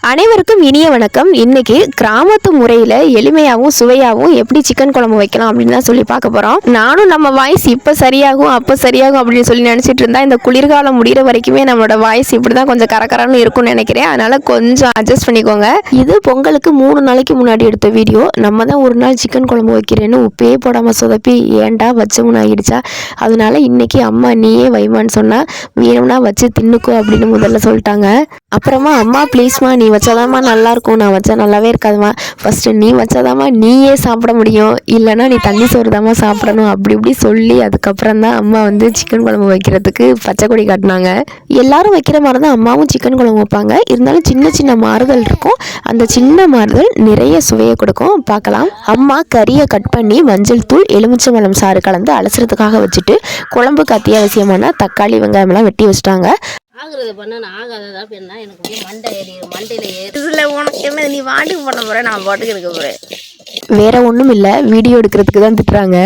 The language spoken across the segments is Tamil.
அனைவருக்கும் இனிய வணக்கம். இன்னைக்கு கிராமத்து முறையில் எளிமையாகவும் சுவையாகவும் எப்படி சிக்கன் குழம்பு வைக்கலாம் அப்படின்னு தான் சொல்லி பார்க்க போகிறோம். நானும் நம்ம வாய்ஸ் இப்போ சரியாகும் அப்போ சரியாகும் அப்படின்னு சொல்லி நினச்சிட்டு இருந்தா இந்த குளிர்காலம் முடிகிற வரைக்குமே நம்மளோட வாய்ஸ் இப்படி தான் கொஞ்சம் கரகரன்னு இருக்கும்னு நினைக்கிறேன். அதனால் கொஞ்சம் அட்ஜஸ்ட் பண்ணிக்கோங்க. இது பொங்கலுக்கு 3 நாளைக்கு முன்னாடி எடுத்த வீடியோ. நம்ம தான் ஒரு நாள் சிக்கன் குழம்பு வைக்கிறேன்னு உப்பே போடாமல் சொதப்பி ஏன்டா வச்சவனு ஆகிடுச்சா. அதனால இன்னைக்கு அம்மா நீயே வைமான்னு சொன்னால் வேணும்னா வச்சு தின்னுக்கோ அப்படின்னு முதல்ல சொல்லிட்டாங்க. அப்புறமா அம்மா ப்ளீஸ்மா நீ வச்சாதாம்மா நல்லாயிருக்கும், நான் வச்சா நல்லாவே இருக்காதுமா, ஃபஸ்ட்டு நீ வச்சாதாம்மா நீயே சாப்பிட முடியும், இல்லைனா நீ தண்ணி சோறு தாம்மா சாப்பிடணும் அப்படி இப்படி சொல்லி அதுக்கப்புறம் தான் அம்மா வந்து சிக்கன் குழம்பு வைக்கிறதுக்கு பச்சை கொடி காட்டினாங்க. எல்லாரும் வைக்கிற மாதிரி தான் அம்மாவும் சிக்கன் குழம்பு வைப்பாங்க. இருந்தாலும் சின்ன சின்ன மாறுதல் இருக்கும். அந்த சின்ன மாறுதல் நிறைய சுவையை கொடுக்கும். பார்க்கலாம். அம்மா கறியை கட் பண்ணி மஞ்சள் தூள் எலுமிச்சம்பழம் சாறு கலந்து அலசுறதுக்காக வச்சுட்டு குழம்புக்கு அத்தியாவசியமான தக்காளி வெங்காயம்லாம் வெட்டி வச்சுட்டாங்க. ஆகுறது பண்ண ஆகாததா என்ன எனக்கு மண்டையில ஏறுல உனக்கு என்ன நீ வாட்டுக்கு பண்ண போற, நான் பாட்டுக்கு இருக்க போறேன். வேற ஒன்றும் இல்லை, வீடியோ எடுக்கிறதுக்கு தான் திட்டுறாங்க.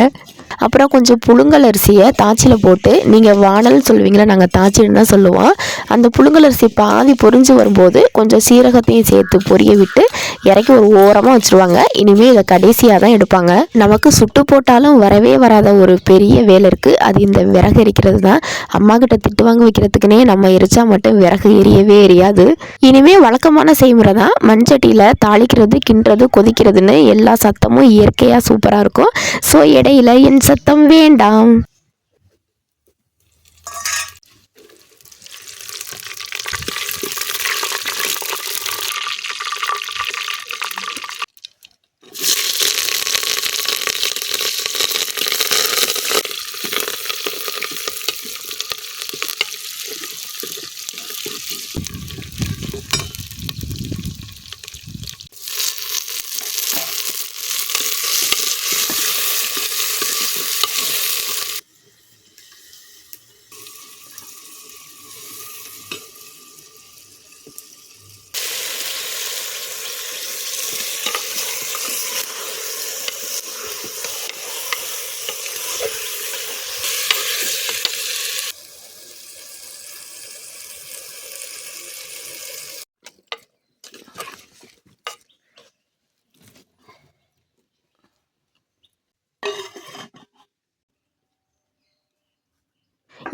அப்புறம் கொஞ்சம் புழுங்கல் அரிசியை தாச்சியில் போட்டு, நீங்கள் வானல் சொல்லுவீங்களா, நாங்கள் தாச்சின்னு தான் சொல்லுவோம். அந்த புழுங்கல் அரிசி பாதி பொரிஞ்சு வரும்போது கொஞ்சம் சீரகத்தையும் சேர்த்து பொரிய விட்டு இறக்கி ஒரு ஓரமாக வச்சுருவாங்க. இனிமேல் இதை கடைசியாக தான் எடுப்பாங்க. நமக்கு சுட்டு போட்டாலும் வரவே வராத ஒரு பெரிய வேலை இருக்குது, அது இந்த விறகு எரிக்கிறது தான். அம்மா கிட்ட திட்டு வாங்க வைக்கிறதுக்குனே நம்ம எரிச்சா மட்டும் விறகு எரியவே எரியாது. இனிமேல் வழக்கமான செய்முறை தான். மண்சட்டியில் தாளிக்கிறது, கிண்டுறது, கொதிக்கிறதுன்னு எல்லா சத்தமும் இயற்கையாக சூப்பராக இருக்கும். ஸோ இடையில என் சத்தம் வேண்டாம்.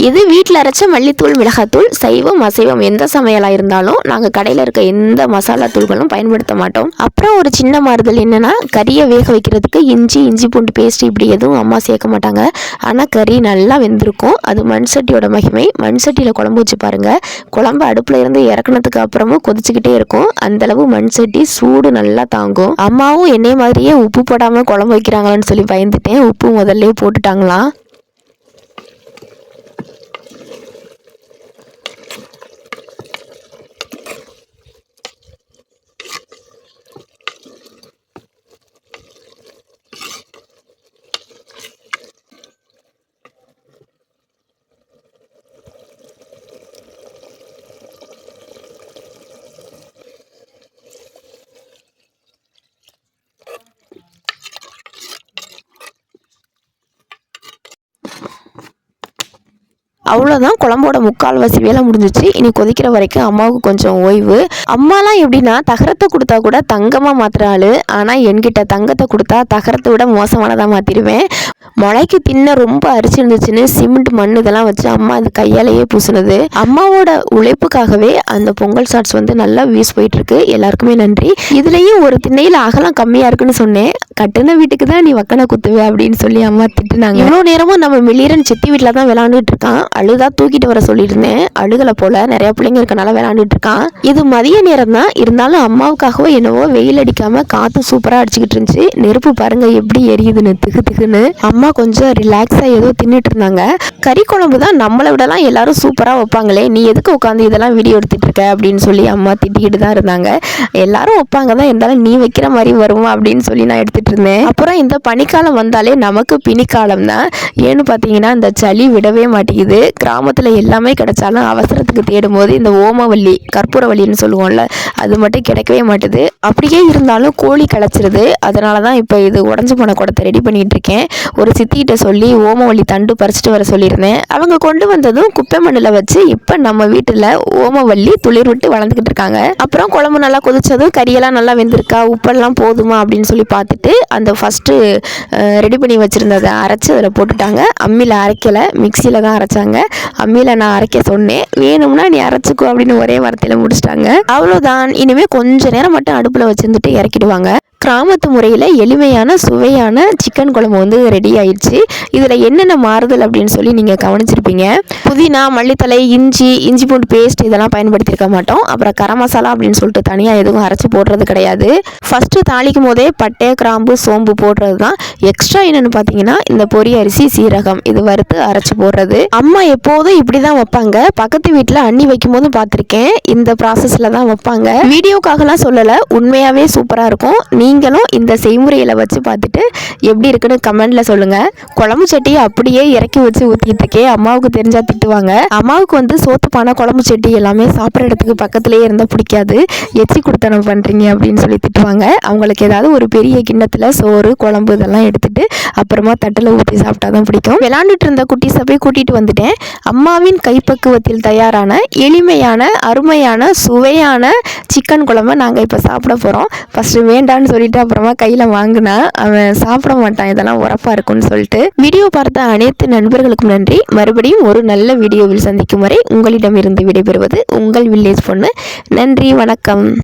இது வீட்டில் அரைச்ச மல்லித்தூள், மிளகாத்தூள். சைவம் அசைவம் எந்த சமையலாக இருந்தாலும் நாங்கள் கடையில் இருக்க எந்த மசாலா தூள்களும் பயன்படுத்த மாட்டோம். அப்புறம் ஒரு சின்ன மாறுதல் என்னென்னா, கறியை வேக வைக்கிறதுக்கு இஞ்சி பூண்டு பேஸ்ட் இப்படி எதுவும் அம்மா சேர்க்க மாட்டாங்க. ஆனால் கறி நல்லா வெந்திருக்கும். அது மண் சட்டியோட மகிமை. மண் சட்டியில் குழம்பு வச்சு பாருங்கள். குழம்பு அடுப்பில் இருந்து இறக்குனதுக்கு அப்புறமும் கொதிச்சுக்கிட்டே இருக்கும். அந்தளவு மண் சட்டி சூடு நல்லா தாங்கும். அம்மாவும் என்னை மாதிரியே உப்பு போடாமல் குழம்பு வைக்கிறாங்களான்னு சொல்லி பயந்துட்டேன். உப்பு முதல்ல போட்டுட்டாங்களாம். அவ்வளோதான், குழம்போட முக்கால்வாசி வேலை முடிஞ்சிச்சு. இனி கொதிக்கிற வரைக்கும் அம்மாவுக்கு கொஞ்சம் ஓய்வு. அம்மாலாம் எப்படின்னா தகரத்தை கொடுத்தா கூட தங்கமாக மாற்றுற ஆள். ஆனால் என்கிட்ட தங்கத்தை கொடுத்தா தகரத்தை விட மோசமானதாக மாற்றிடுவேன். முளைக்கு தின்ன ரொம்ப அரிசி இருந்துச்சுன்னு சிமெண்ட் மண் இதெல்லாம் வச்சு அம்மா அது கையாலேயே பூசினது. அம்மாவோட உழைப்புக்காகவே அந்த பொங்கல் ஷார்ட்ஸ் வந்து நல்லா வியூஸ் போயிட்டுருக்கு. எல்லாருக்குமே நன்றி. இதுலேயும் ஒரு திண்ணையில் அகலம் கம்மியாக இருக்குன்னு சொன்னேன். கட்டுன வீட்டுக்கு தான் நீ வக்கனை குத்துவே அப்படின்னு சொல்லி அம்மா திட்டுனாங்க. இவ்வளோ நேரமும் நம்ம மிளிரன் சித்தி வீட்டில் தான் விளாண்டுட்டு இருக்கான். அழுதா தூக்கிட்டு வர சொல்லியிருந்தேன். அழுகலை போல, நிறைய பிள்ளைங்க இருக்கனால விளாண்டுட்டு இருக்கான். இது மதிய நேரம் தான். இருந்தாலும் அம்மாவுக்காகவோ என்னவோ வெயில் அடிக்காம காற்று சூப்பராக அடிச்சுக்கிட்டு இருந்துச்சு. நெருப்பு பாருங்க எப்படி எரியுதுன்னு, திகு திகுன்னு. அம்மா கொஞ்சம் ரிலாக்ஸாக ஏதோ தின்னுட்டு இருந்தாங்க. கறி குழம்பு தான் நம்மளை விடலாம் எல்லாரும் சூப்பராக வைப்பாங்களே, நீ எதுக்கு உட்காந்து இதெல்லாம் வீடியோ எடுத்துட்டு இருக்க அப்படின்னு சொல்லி அம்மா திட்டிக்கிட்டு தான் இருந்தாங்க. எல்லாரும் வைப்பாங்க தான், இருந்தாலும் நீ வைக்கிற மாதிரி வருமா அப்படின்னு சொல்லி நான் எடுத்துட்டு வச்சுக்கிட்டு இருந்தேன். அப்புறம் இந்த பனிக்காலம் வந்தாலே நமக்கு பிணிக்காலம் தான். ஏன்னு பார்த்தீங்கன்னா இந்த சளி விடவே மாட்டேங்குது. கிராமத்தில் எல்லாமே கிடைச்சாலும் அவசரத்துக்கு தேடும் போது இந்த ஓமவல்லி கற்பூரவல்லின்னு சொல்லுவோம்ல, அது மட்டும் கிடைக்கவே மாட்டுது. அப்படியே இருந்தாலும் கோழி கிளச்சிருது. அதனால தான் இப்போ இது உடஞ்சி போன குடத்தை ரெடி பண்ணிட்டு இருக்கேன். ஒரு சித்திகிட்ட சொல்லி ஓமவல்லி தண்டு பறிச்சுட்டு வர சொல்லியிருந்தேன். அவங்க கொண்டு வந்ததும் குப்பை மண்ணில் வச்சு இப்போ நம்ம வீட்டில் ஓமவல்லி துளிர் விட்டு வளர்ந்துக்கிட்டு இருக்காங்க. அப்புறம் குழம்பு நல்லா கொதிச்சதும் கறியெல்லாம் நல்லா வெந்திருக்கா, உப்பெல்லாம் போதுமா அப்படின்னு சொல்லி பார்த்துட்டு அந்த ஃபஸ்ட்டு ரெடி பண்ணி வச்சுருந்ததை அரைச்சி அதில் போட்டுட்டாங்க. அம்மியில் அரைக்கலை, மிக்சியில் தான் அரைச்சாங்க. அம்மியில் நான் அரைக்க சொன்னேன், வேணும்னா நீ அரைச்சிக்கோ அப்படின்னு ஒரே வார்த்தையில் முடிச்சிட்டாங்க. அவ்வளோதான். இனிமேல் கொஞ்ச நேரம் மட்டும் அடுப்பில் வச்சுருந்துட்டு இறக்கிடுவாங்க. கிராமத்து முறையில் எளிமையான சுவையான சிக்கன் குழம்பு வந்து ரெடி ஆயிடுச்சு. இதில் என்னென்ன மாறுதல் அப்படின்னு சொல்லி நீங்கள் கவனிச்சிருப்பீங்க. புதினா, மல்லித்தலை, இஞ்சி பூண்டு பேஸ்ட் இதெல்லாம் பயன்படுத்தியிருக்க மாட்டோம். அப்புறம் கரம் மசாலா அப்படின்னு சொல்லிட்டு தனியாக எதுவும் அரைச்சி போடுறது கிடையாது. ஃபஸ்ட்டு தாளிக்கும் போதே பட்டை, கிராம்பு, சோம்பு போடுறது தான். எக்ஸ்ட்ரா என்னென்னு பார்த்தீங்கன்னா இந்த பொரி அரிசி, சீரகம் இது வறுத்து அரைச்சி போடுறது. அம்மா எப்போதும் இப்படி தான் வைப்பாங்க. பக்கத்து வீட்டில் அண்ணி வைக்கும் போதும் பார்த்துருக்கேன். இந்த ப்ராசஸில் தான் வைப்பாங்க. வீடியோக்காகலாம் சொல்லலை, உண்மையாகவே சூப்பராக இருக்கும். நீங்களும் இந்த செய்முறையில் வச்சு பார்த்துட்டு எப்படி இருக்குன்னு கமெண்ட்ல சொல்லுங்க. குழம்பு சட்டியை அப்படியே இறக்கி வச்சு ஊற்றிட்டு இருக்கேன். அம்மாவுக்கு தெரிஞ்சா திட்டுவாங்க. அம்மாவுக்கு வந்து சோத்து பானை, குழம்பு சட்டி எல்லாமே சாப்பிட்ற இடத்துக்கு பக்கத்துலேயே இருந்தால் பிடிக்காது. எச்சி கொடுத்தனம் பண்ணுறீங்க அப்படின்னு சொல்லி திட்டுவாங்க. அவங்களுக்கு ஏதாவது ஒரு பெரிய கிண்ணத்தில் சோறு, குழம்பு இதெல்லாம் எடுத்துட்டு அப்புறமா தட்டில் ஊற்றி சாப்பிட்டா தான் பிடிக்கும். விளாண்டுட்டு இருந்த குட்டீஸை போய் கூட்டிகிட்டு வந்துட்டேன். அம்மாவின் கைப்பக்குவத்தில் தயாரான எளிமையான அருமையான சுவையான சிக்கன் குழம்பை நாங்கள் இப்போ சாப்பிட போகிறோம். ஃபஸ்ட்டு வேண்டான்னு சொல்லிட்டு அப்புறமா கையில் வாங்கினா அவன் சாப்பிட மாட்டான், இதெல்லாம் உரப்பாக இருக்கும்னு சொல்லிட்டு. வீடியோ பார்த்த அனைத்து நண்பர்களுக்கும் நன்றி. மறுபடியும் ஒரு நல்ல வீடியோவில் சந்திக்கும் வரை உங்களிடமிருந்து விடைபெறுவது உங்கள் வில்லேஜ் பொண்ணு. நன்றி, வணக்கம்.